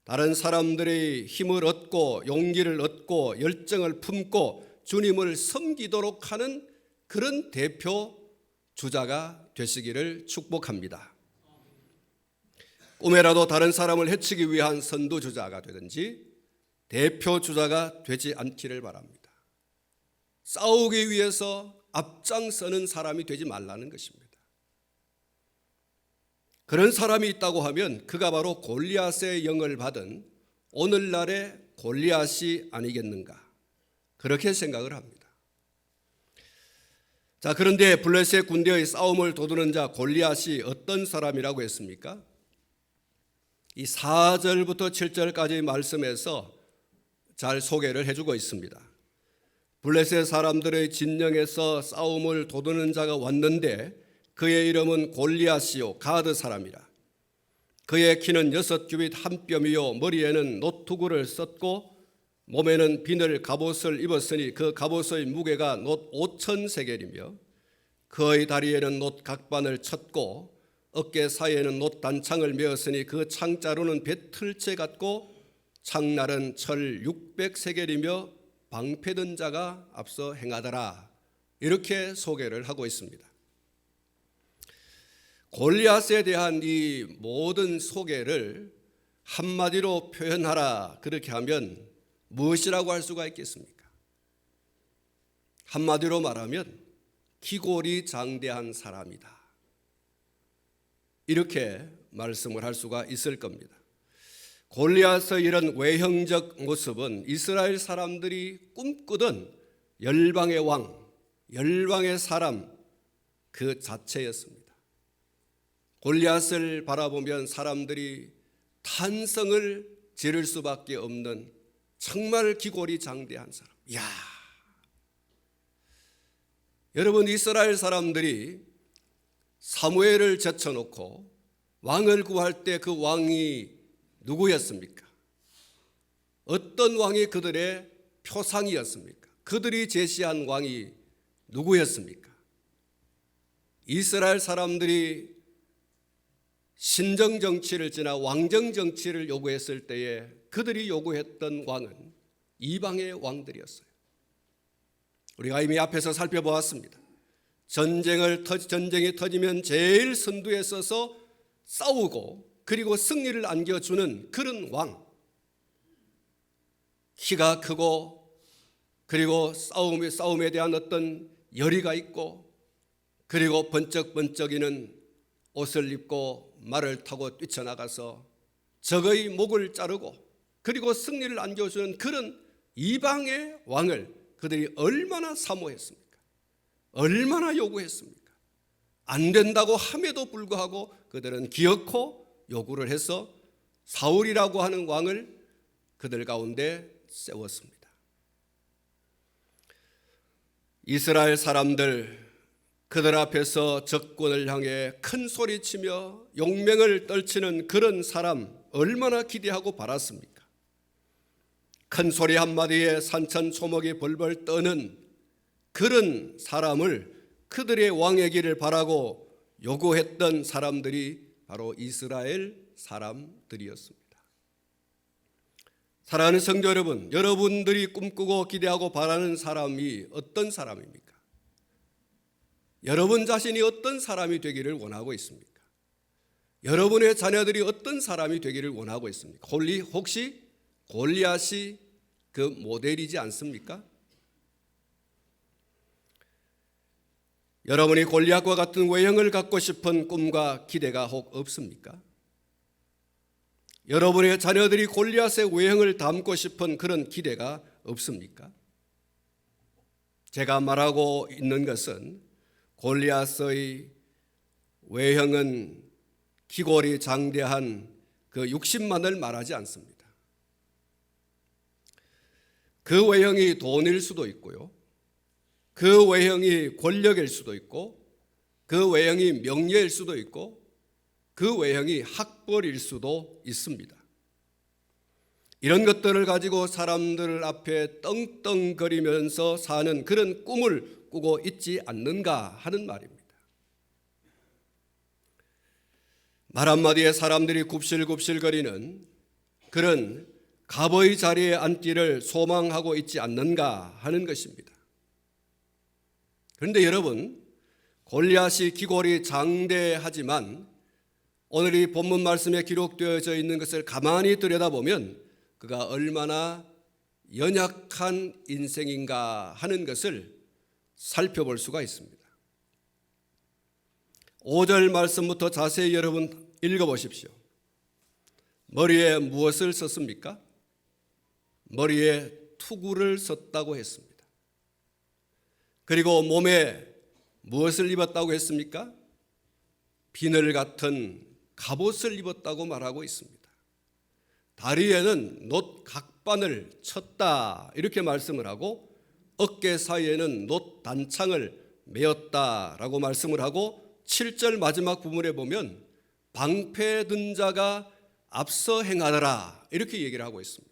다른 사람들의 힘을 얻고 용기를 얻고 열정을 품고 주님을 섬기도록 하는 그런 대표 주자가 되시기를 축복합니다. 꿈에라도 다른 사람을 해치기 위한 선두주자가 되든지 대표 주자가 되지 않기를 바랍니다. 싸우기 위해서 앞장서는 사람이 되지 말라는 것입니다. 그런 사람이 있다고 하면 그가 바로 골리앗의 영을 받은 오늘날의 골리앗이 아니겠는가, 그렇게 생각을 합니다. 자, 그런데 블레셋 군대의 싸움을 도두는 자 골리앗이 어떤 사람이라고 했습니까? 이 4절부터 7절까지의 말씀에서 잘 소개를 해주고 있습니다. 블레셋 사람들의 진영에서 싸움을 도두는 자가 왔는데 그의 이름은 골리앗이요 가드 사람이라. 그의 키는 6규빗 한 뼘이요 머리에는 노투구를 썼고 몸에는 비늘 갑옷을 입었으니 그 갑옷의 무게가 놋 5천 세겔이며 그의 다리에는 놋 각반을 쳤고 어깨 사이에는 놋 단창을 메었으니 그 창자루는 배틀채 같고 창날은 철 600세겔이며 방패든 자가 앞서 행하더라. 이렇게 소개를 하고 있습니다. 골리앗에 대한 이 모든 소개를 한마디로 표현하라, 그렇게 하면 무엇이라고 할 수가 있겠습니까? 한마디로 말하면 기골이 장대한 사람이다, 이렇게 말씀을 할 수가 있을 겁니다. 골리앗의 이런 외형적 모습은 이스라엘 사람들이 꿈꾸던 열방의 왕, 열방의 사람 그 자체였습니다. 골리앗을 바라보면 사람들이 탄성을 지를 수밖에 없는 정말 기골이 장대한 사람. 이야, 여러분, 이스라엘 사람들이 사무엘을 제쳐놓고 왕을 구할 때 그 왕이 누구였습니까? 어떤 왕이 그들의 표상이었습니까? 그들이 제시한 왕이 누구였습니까? 이스라엘 사람들이 신정정치를 지나 왕정정치를 요구했을 때에 그들이 요구했던 왕은 이방의 왕들이었어요. 우리가 이미 앞에서 살펴보았습니다. 전쟁이 터지면 제일 선두에 서서 싸우고 그리고 승리를 안겨주는 그런 왕, 키가 크고 그리고 싸움에 대한 어떤 열의가 있고 그리고 번쩍번쩍이는 옷을 입고 말을 타고 뛰쳐나가서 적의 목을 자르고 그리고 승리를 안겨주는 그런 이방의 왕을 그들이 얼마나 사모했습니까? 얼마나 요구했습니까? 안 된다고 함에도 불구하고 그들은 기어코 요구를 해서 사울이라고 하는 왕을 그들 가운데 세웠습니다. 이스라엘 사람들, 그들 앞에서 적군을 향해 큰 소리치며 용맹을 떨치는 그런 사람 얼마나 기대하고 바랐습니까? 큰 소리 한마디에 산천초목이 벌벌 떠는 그런 사람을 그들의 왕의 길을 바라고 요구했던 사람들이 바로 이스라엘 사람들이었습니다. 사랑하는 성도 여러분, 여러분들이 꿈꾸고 기대하고 바라는 사람이 어떤 사람입니까? 여러분 자신이 어떤 사람이 되기를 원하고 있습니까? 여러분의 자녀들이 어떤 사람이 되기를 원하고 있습니까? 혹시 골리앗이 그 모델이지 않습니까? 여러분이 골리앗과 같은 외형을 갖고 싶은 꿈과 기대가 혹 없습니까? 여러분의 자녀들이 골리앗의 외형을 담고 싶은 그런 기대가 없습니까? 제가 말하고 있는 것은 골리앗의 외형은 기골이 장대한 그 육신만을 말하지 않습니다. 그 외형이 돈일 수도 있고요, 그 외형이 권력일 수도 있고, 그 외형이 명예일 수도 있고, 그 외형이 학벌일 수도 있습니다. 이런 것들을 가지고 사람들 앞에 떵떵거리면서 사는 그런 꿈을 꾸고 있지 않는가 하는 말입니다. 말 한마디에 사람들이 굽실굽실거리는 그런 갑의 자리에 앉기를 소망하고 있지 않는가 하는 것입니다. 그런데 여러분, 골리앗이 기골이 장대하지만 오늘 이 본문 말씀에 기록되어져 있는 것을 가만히 들여다보면 그가 얼마나 연약한 인생인가 하는 것을 살펴볼 수가 있습니다. 5절 말씀부터 자세히 여러분 읽어보십시오. 머리에 무엇을 썼습니까? 머리에 투구를 썼다고 했습니다. 그리고 몸에 무엇을 입었다고 했습니까? 비늘 같은 갑옷을 입었다고 말하고 있습니다. 다리에는 놋 각반을 쳤다 이렇게 말씀을 하고 어깨 사이에는 놋 단창을 메었다라고 말씀을 하고 7절 마지막 부분에 보면 방패 든 자가 앞서 행하더라 이렇게 얘기를 하고 있습니다.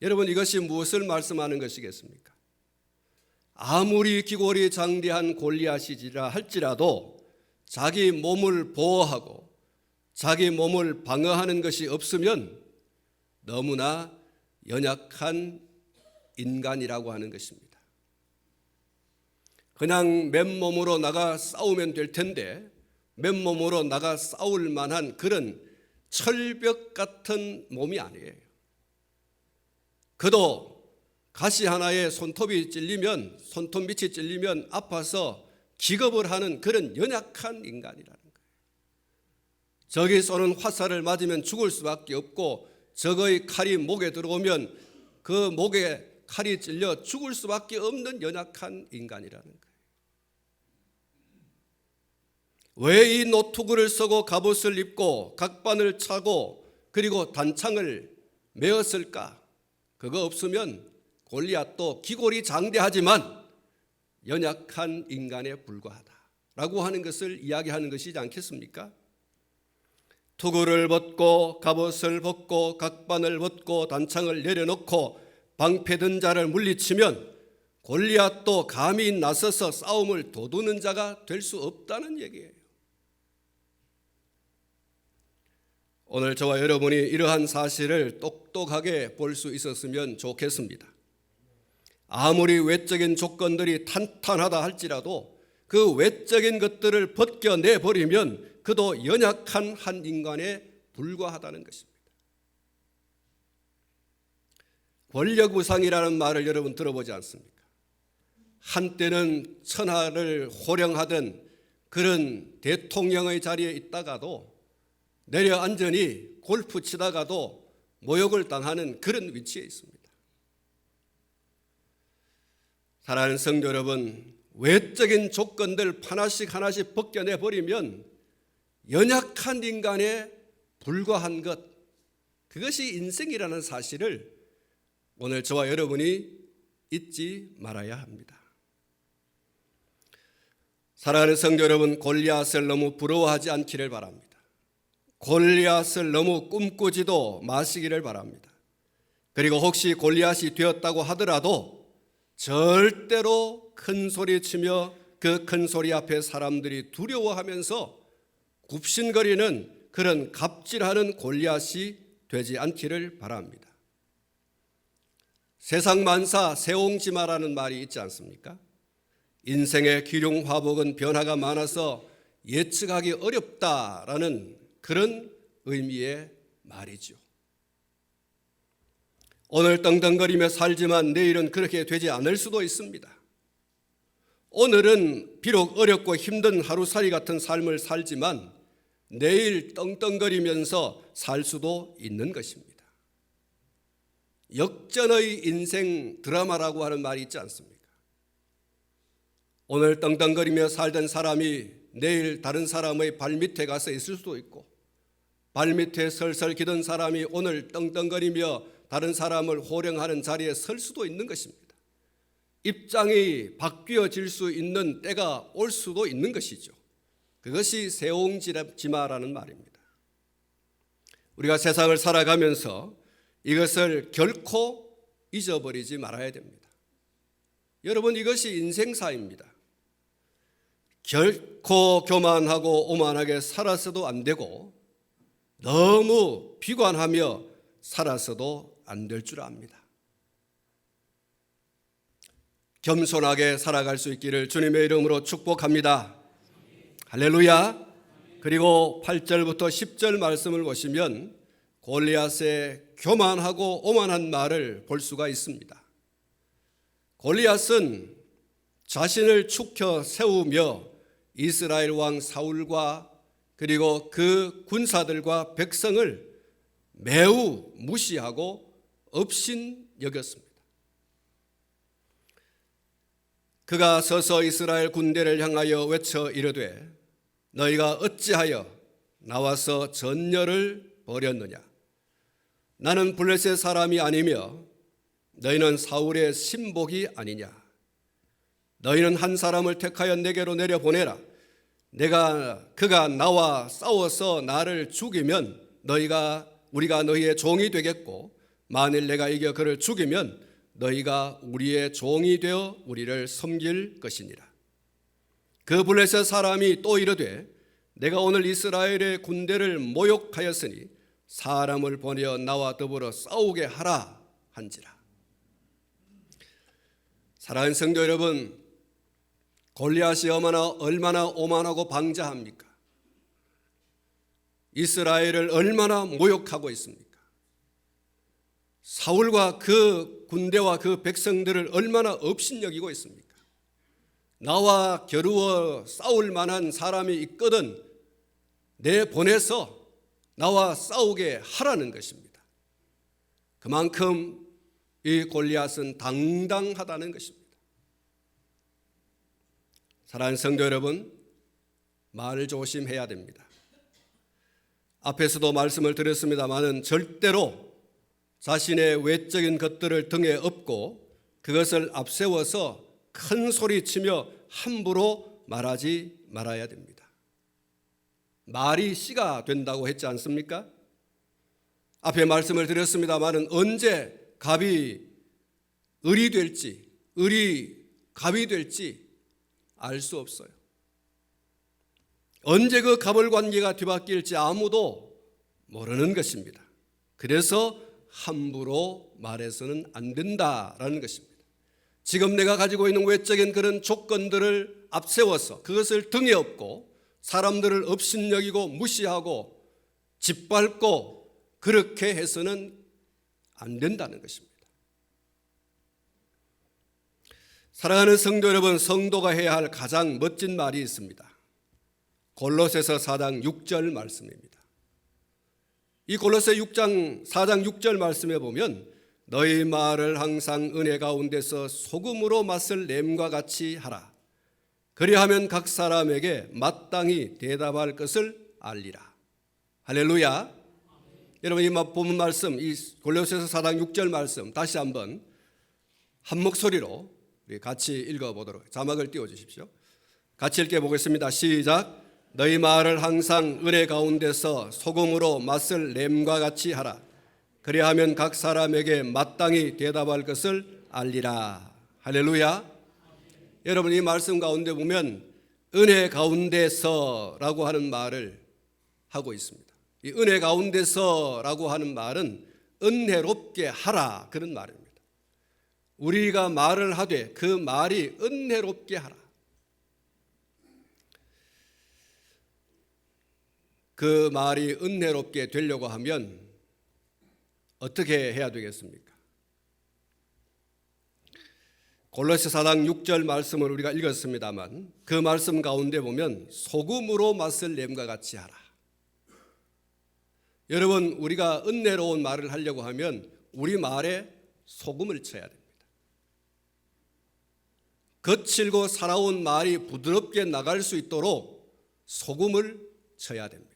여러분, 이것이 무엇을 말씀하는 것이겠습니까? 아무리 기골이 장대한 골리앗이라 할지라도 자기 몸을 보호하고 자기 몸을 방어하는 것이 없으면 너무나 연약한 인간이라고 하는 것입니다. 그냥 맨몸으로 나가 싸우면 될 텐데 맨몸으로 나가 싸울 만한 그런 철벽 같은 몸이 아니에요. 그도 가시 하나에 손톱이 찔리면, 손톱 밑이 찔리면 아파서 기겁을 하는 그런 연약한 인간이라는 거예요. 적이 쏘는 화살을 맞으면 죽을 수밖에 없고 적의 칼이 목에 들어오면 그 목에 칼이 찔려 죽을 수밖에 없는 연약한 인간이라는 거예요. 왜 이 노투구를 쓰고 갑옷을 입고 각반을 차고 그리고 단창을 메었을까? 그거 없으면 골리앗도 기골이 장대하지만 연약한 인간에 불과하다라고 하는 것을 이야기하는 것이지 않겠습니까? 투구를 벗고 갑옷을 벗고 각반을 벗고 단창을 내려놓고 방패 든 자를 물리치면 골리앗도 감히 나서서 싸움을 도두는 자가 될 수 없다는 얘기예요. 오늘 저와 여러분이 이러한 사실을 똑똑하게 볼 수 있었으면 좋겠습니다. 아무리 외적인 조건들이 탄탄하다 할지라도 그 외적인 것들을 벗겨내 버리면 그도 연약한 한 인간에 불과하다는 것입니다. 권력우상이라는 말을 여러분 들어보지 않습니까? 한때는 천하를 호령하던 그런 대통령의 자리에 있다가도 내려앉으니 골프 치다가도 모욕을 당하는 그런 위치에 있습니다. 사랑하는 성도 여러분, 외적인 조건들 하나씩 하나씩 벗겨내 버리면 연약한 인간에 불과한 것, 그것이 인생이라는 사실을 오늘 저와 여러분이 잊지 말아야 합니다. 사랑하는 성도 여러분, 골리앗을 너무 부러워하지 않기를 바랍니다. 골리앗을 너무 꿈꾸지도 마시기를 바랍니다. 그리고 혹시 골리앗이 되었다고 하더라도 절대로 큰 소리 치며 그 큰 소리 앞에 사람들이 두려워하면서 굽신거리는 그런 갑질하는 골리앗이 되지 않기를 바랍니다. 세상 만사 세옹지마라는 말이 있지 않습니까? 인생의 기륭화복은 변화가 많아서 예측하기 어렵다라는 그런 의미의 말이죠. 오늘 떵떵거리며 살지만 내일은 그렇게 되지 않을 수도 있습니다. 오늘은 비록 어렵고 힘든 하루살이 같은 삶을 살지만 내일 떵떵거리면서 살 수도 있는 것입니다. 역전의 인생 드라마라고 하는 말이 있지 않습니까? 오늘 떵떵거리며 살던 사람이 내일 다른 사람의 발밑에 가서 있을 수도 있고, 발밑에 설설 기던 사람이 오늘 떵떵거리며 다른 사람을 호령하는 자리에 설 수도 있는 것입니다. 입장이 바뀌어질 수 있는 때가 올 수도 있는 것이죠. 그것이 세옹지마라는 말입니다. 우리가 세상을 살아가면서 이것을 결코 잊어버리지 말아야 됩니다. 여러분, 이것이 인생사입니다. 결코 교만하고 오만하게 살아서도 안 되고 너무 비관하며 살아서도 안 될 줄 압니다. 겸손하게 살아갈 수 있기를 주님의 이름으로 축복합니다. 할렐루야. 그리고 8절부터 10절 말씀을 보시면 골리앗의 교만하고 오만한 말을 볼 수가 있습니다. 골리앗은 자신을 축혀 세우며 이스라엘 왕 사울과 그리고 그 군사들과 백성을 매우 무시하고 업신 여겼습니다. 그가 서서 이스라엘 군대를 향하여 외쳐 이르되 너희가 어찌하여 나와서 전열을 벌였느냐? 나는 블레셋 사람이 아니며 너희는 사울의 신복이 아니냐? 너희는 한 사람을 택하여 내게로 내려보내라. 그가 나와 싸워서 나를 죽이면 우리가 너희의 종이 되겠고 만일 내가 이겨 그를 죽이면 너희가 우리의 종이 되어 우리를 섬길 것이니라. 그 블레셋 사람이 또 이르되 내가 오늘 이스라엘의 군대를 모욕하였으니 사람을 보내어 나와 더불어 싸우게 하라 한지라. 사랑하는 성도 여러분, 골리앗이 얼마나 오만하고 방자합니까? 이스라엘을 얼마나 모욕하고 있습니까? 사울과 그 군대와 그 백성들을 얼마나 업신여기고 있습니까? 나와 겨루어 싸울 만한 사람이 있거든 내보내서 나와 싸우게 하라는 것입니다. 그만큼 이 골리앗은 당당하다는 것입니다. 사랑하는 성도 여러분, 말 조심해야 됩니다. 앞에서도 말씀을 드렸습니다마는 절대로 자신의 외적인 것들을 등에 업고 그것을 앞세워서 큰 소리치며 함부로 말하지 말아야 됩니다. 말이 씨가 된다고 했지 않습니까? 앞에 말씀을 드렸습니다마는 언제 갑이 을이 될지, 을이 갑이 될지 알 수 없어요. 언제 그 갑을 관계가 뒤바뀔지 아무도 모르는 것입니다. 그래서 함부로 말해서는 안 된다라는 것입니다. 지금 내가 가지고 있는 외적인 그런 조건들을 앞세워서 그것을 등에 업고 사람들을 업신여기고 무시하고 짓밟고 그렇게 해서는 안 된다는 것입니다. 사랑하는 성도 여러분, 성도가 해야 할 가장 멋진 말이 있습니다. 골로새서 4장 6절 말씀입니다. 이 골로새 4장 6절 말씀에 보면 너희 말을 항상 은혜 가운데서 소금으로 맛을 냄과 같이 하라. 그리하면 각 사람에게 마땅히 대답할 것을 알리라. 할렐루야. 여러분, 이 본문 말씀, 이 골로새서 4장 6절 말씀 다시 한번 한 목소리로 우리 같이 읽어보도록, 자막을 띄워주십시오. 같이 읽어보겠습니다. 시작. 너희 말을 항상 은혜 가운데서 소금으로 맛을 냄과 같이 하라. 그리하면 각 사람에게 마땅히 대답할 것을 알리라. 할렐루야. 여러분, 이 말씀 가운데 보면 은혜 가운데서라고 하는 말을 하고 있습니다. 이 은혜 가운데서라고 하는 말은 은혜롭게 하라, 그런 말입니다. 우리가 말을 하되 그 말이 은혜롭게 하라. 그 말이 은혜롭게 되려고 하면 어떻게 해야 되겠습니까? 골로새 4장 6절 말씀을 우리가 읽었습니다만 그 말씀 가운데 보면 소금으로 맛을 냄과 같이 하라. 여러분, 우리가 은혜로운 말을 하려고 하면 우리 말에 소금을 쳐야 됩니다. 거칠고 살아온 말이 부드럽게 나갈 수 있도록 소금을 쳐야 됩니다.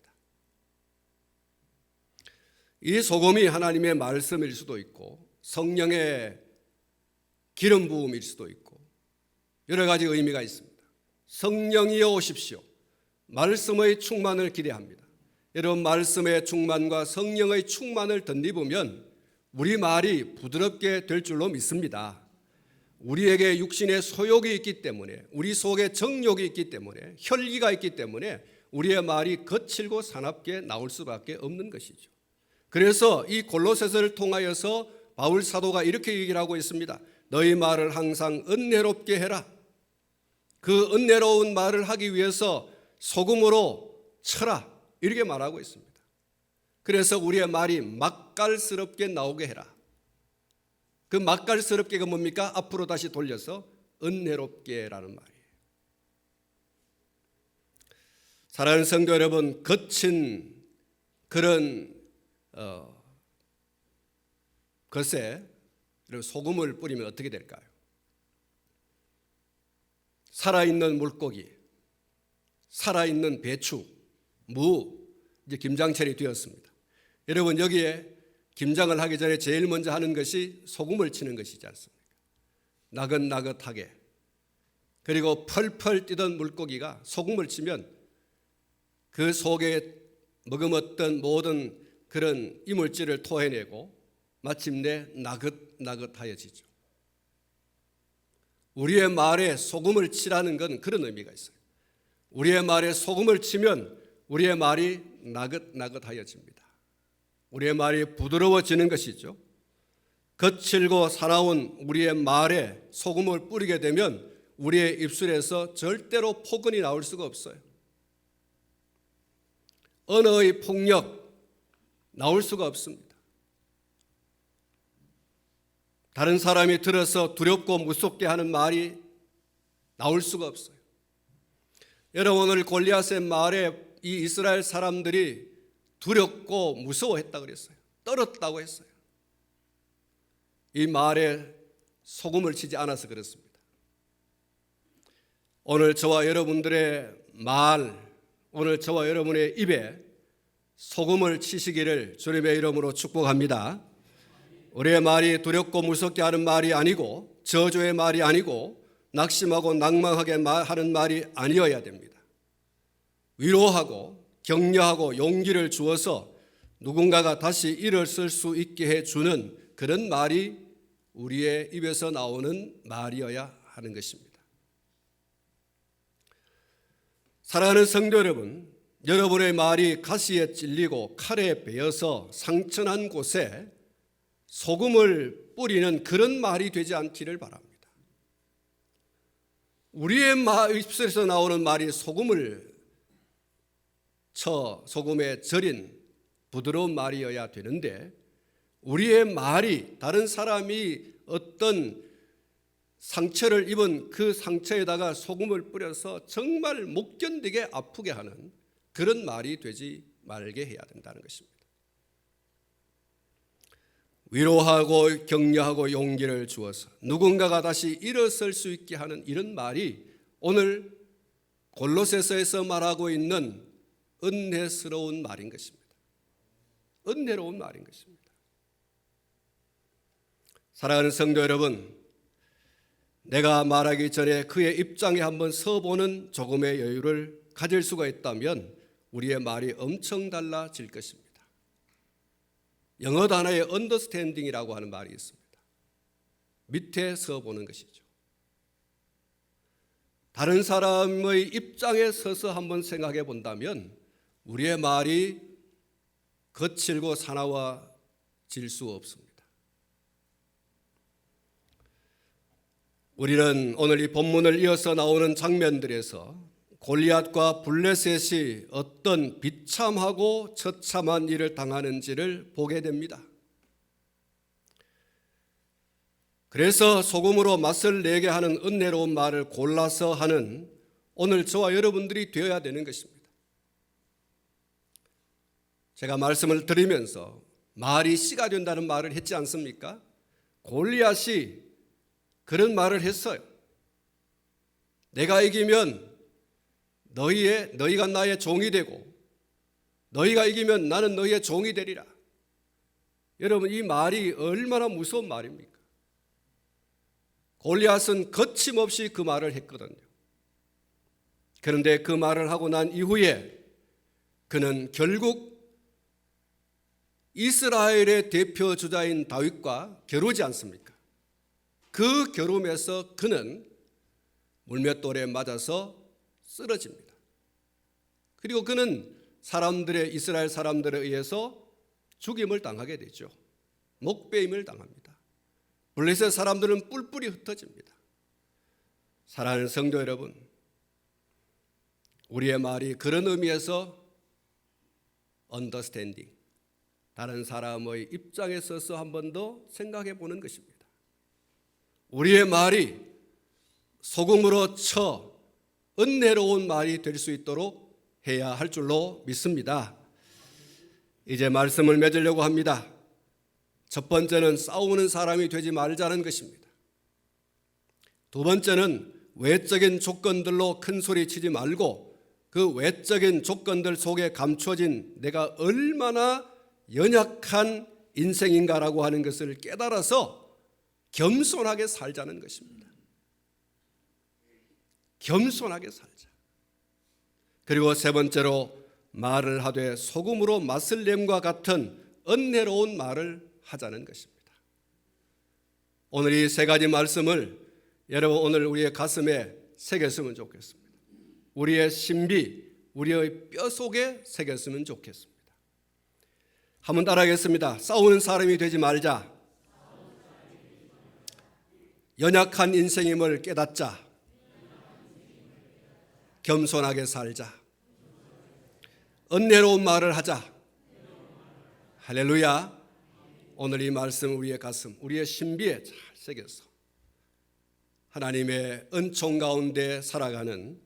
이 소금이 하나님의 말씀일 수도 있고 성령의 기름 부음일 수도 있고 여러 가지 의미가 있습니다. 성령이여 오십시오. 말씀의 충만을 기대합니다. 여러분, 말씀의 충만과 성령의 충만을 덧입으면 우리 말이 부드럽게 될 줄로 믿습니다. 우리에게 육신의 소욕이 있기 때문에, 우리 속에 정욕이 있기 때문에, 혈기가 있기 때문에 우리의 말이 거칠고 사납게 나올 수밖에 없는 것이죠. 그래서 이 골로새서를 통하여서 바울 사도가 이렇게 얘기를 하고 있습니다. 너희 말을 항상 은혜롭게 해라. 그 은혜로운 말을 하기 위해서 소금으로 쳐라. 이렇게 말하고 있습니다. 그래서 우리의 말이 맛깔스럽게 나오게 해라. 그 맛깔스럽게가 뭡니까? 앞으로 다시 돌려서 은혜롭게라는 말이에요. 사랑하는 성도 여러분, 거친 그런 것에 소금을 뿌리면 어떻게 될까요? 살아있는 물고기, 살아있는 배추, 무, 이제 김장철이 되었습니다. 여러분, 여기에 김장을 하기 전에 제일 먼저 하는 것이 소금을 치는 것이지 않습니까? 나긋나긋하게. 그리고 펄펄 뛰던 물고기가 소금을 치면 그 속에 머금었던 모든 그런 이물질을 토해내고 마침내 나긋나긋하여지죠. 우리의 말에 소금을 치라는 건 그런 의미가 있어요. 우리의 말에 소금을 치면 우리의 말이 나긋나긋하여집니다. 우리의 말이 부드러워지는 것이죠. 거칠고 사나운 우리의 말에 소금을 뿌리게 되면 우리의 입술에서 절대로 포근이 나올 수가 없어요. 언어의 폭력 나올 수가 없습니다. 다른 사람이 들어서 두렵고 무섭게 하는 말이 나올 수가 없어요. 여러분, 오늘 골리앗의 말에 이 이스라엘 사람들이 두렵고 무서워했다고 그랬어요. 떨었다고 했어요. 이 말에 소금을 치지 않아서 그렇습니다. 오늘 저와 여러분들의 말, 오늘 저와 여러분의 입에 소금을 치시기를 주님의 이름으로 축복합니다. 우리의 말이 두렵고 무섭게 하는 말이 아니고 저주의 말이 아니고 낙심하고 낭망하게 하는 말이 아니어야 됩니다. 위로하고 격려하고 용기를 주어서 누군가가 다시 일어설 수 있게 해주는 그런 말이 우리의 입에서 나오는 말이어야 하는 것입니다. 사랑하는 성도 여러분, 여러분의 말이 가시에 찔리고 칼에 베어서 상처난 곳에 소금을 뿌리는 그런 말이 되지 않기를 바랍니다. 우리의 입술에서 나오는 말이 소금에 절인 부드러운 말이어야 되는데 우리의 말이 다른 사람이 어떤 상처를 입은 그 상처에다가 소금을 뿌려서 정말 못 견디게 아프게 하는 그런 말이 되지 말게 해야 된다는 것입니다. 위로하고 격려하고 용기를 주어서 누군가가 다시 일어설 수 있게 하는 이런 말이 오늘 골로새서에서 말하고 있는 은혜스러운 말인 것입니다. 은혜로운 말인 것입니다. 사랑하는 성도 여러분, 내가 말하기 전에 그의 입장에 한번 서보는 조금의 여유를 가질 수가 있다면 우리의 말이 엄청 달라질 것입니다. 영어 단어에 understanding이라고 하는 말이 있습니다. 밑에 서보는 것이죠. 다른 사람의 입장에 서서 한번 생각해 본다면 우리의 말이 거칠고 사나워질 수 없습니다. 우리는 오늘 이 본문을 이어서 나오는 장면들에서 골리앗과 블레셋이 어떤 비참하고 처참한 일을 당하는지를 보게 됩니다. 그래서 소금으로 맛을 내게 하는 은혜로운 말을 골라서 하는 오늘 저와 여러분들이 되어야 되는 것입니다. 제가 말씀을 드리면서 말이 씨가 된다는 말을 했지 않습니까? 골리앗이 그런 말을 했어요. 내가 이기면 너희가 나의 종이 되고 너희가 이기면 나는 너희의 종이 되리라. 여러분, 이 말이 얼마나 무서운 말입니까? 골리앗은 거침없이 그 말을 했거든요. 그런데 그 말을 하고 난 이후에 그는 결국 이스라엘의 대표 주자인 다윗과 겨루지 않습니까? 그 겨룸에서 그는 물맷돌에 맞아서 쓰러집니다. 그리고 그는 이스라엘 사람들에 의해서 죽임을 당하게 되죠. 목베임을 당합니다. 블레셋 사람들은 뿔뿔이 흩어집니다. 사랑하는 성도 여러분, 우리의 말이 그런 의미에서 언더스탠딩, 다른 사람의 입장에 서서 한 번 더 생각해 보는 것입니다. 우리의 말이 소금으로 쳐 은혜로운 말이 될 수 있도록 해야 할 줄로 믿습니다. 이제 말씀을 맺으려고 합니다. 첫 번째는 싸우는 사람이 되지 말자는 것입니다. 두 번째는 외적인 조건들로 큰 소리 치지 말고 그 외적인 조건들 속에 감춰진 내가 얼마나 연약한 인생인가라고 하는 것을 깨달아서 겸손하게 살자는 것입니다. 겸손하게 살자. 그리고 세 번째로 말을 하되 소금으로 맛을 냄과 같은 은혜로운 말을 하자는 것입니다. 오늘 이 세 가지 말씀을 여러분 오늘 우리의 가슴에 새겼으면 좋겠습니다. 우리의 신비, 우리의 뼈 속에 새겼으면 좋겠습니다. 한번 따라하겠습니다. 싸우는 사람이 되지 말자. 연약한 인생임을 깨닫자. 겸손하게 살자. 은혜로운 말을 하자. 할렐루야. 오늘 이 말씀 우리의 가슴, 우리의 신비에 잘 새겨서 하나님의 은총 가운데 살아가는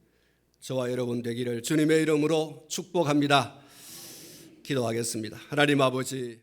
저와 여러분 되기를 주님의 이름으로 축복합니다. 기도하겠습니다. 하나님 아버지,